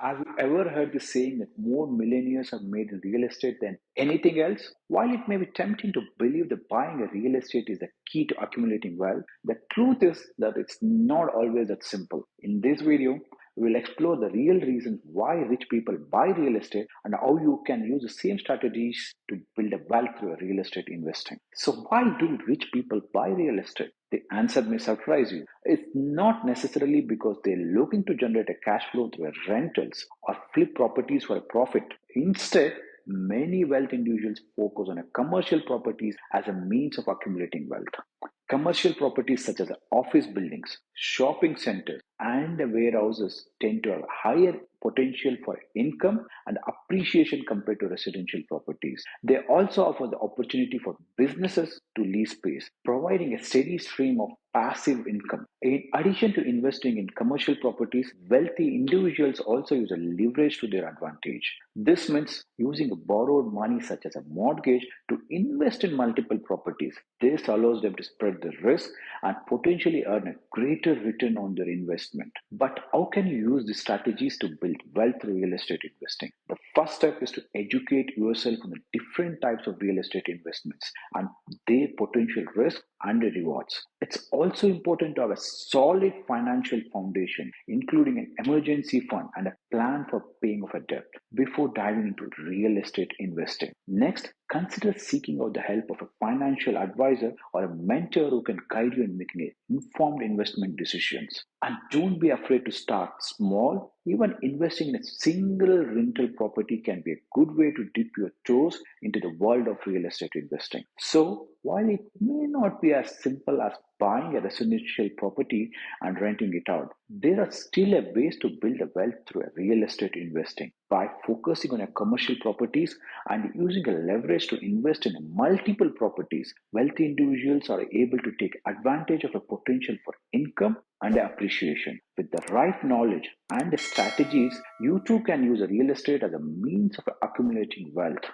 Have you ever heard the saying that more millionaires are made in real estate than anything else? While it may be tempting to believe that buying a real estate is the key to accumulating wealth, the truth is that it's not always that simple. In this video, we will explore the real reasons why rich people buy real estate and how you can use the same strategies to build a wealth through a real estate investing. So, why do rich people buy real estate? The answer may surprise you. It's not necessarily because they're looking to generate a cash flow through rentals or flip properties for a profit. Instead, many wealth individuals focus on a commercial properties as a means of accumulating wealth. Commercial properties such as office buildings, shopping centers, and warehouses tend to have higher potential for income and appreciation compared to residential properties. They also offer the opportunity for businesses to lease space, providing a steady stream of passive income. In addition to investing in commercial properties, wealthy individuals also use a leverage to their advantage. This means using borrowed money such as a mortgage to invest in multiple properties. This allows them to spread the risk and potentially earn a greater return on their investment. But how can you use these strategies to build wealth through real estate investing? The first step is to educate yourself on the different types of real estate investments and their potential risk and rewards. It's also important to have a solid financial foundation, including an emergency fund and a plan for paying off a debt before diving into real estate investing. Next, consider seeking out the help of a financial advisor or a mentor who can guide you in making informed investment decisions. And don't be afraid to start small. Even investing in a single rental property can be a good way to dip your toes into the world of real estate investing. So, while it may not be as simple as buying a residential property and renting it out, there are still a ways to build a wealth through a real estate investing. By focusing on a commercial properties and using a leverage to invest in multiple properties, wealthy individuals are able to take advantage of a potential for income and appreciation. With the right knowledge and strategies, you too can use real estate as a means of accumulating wealth.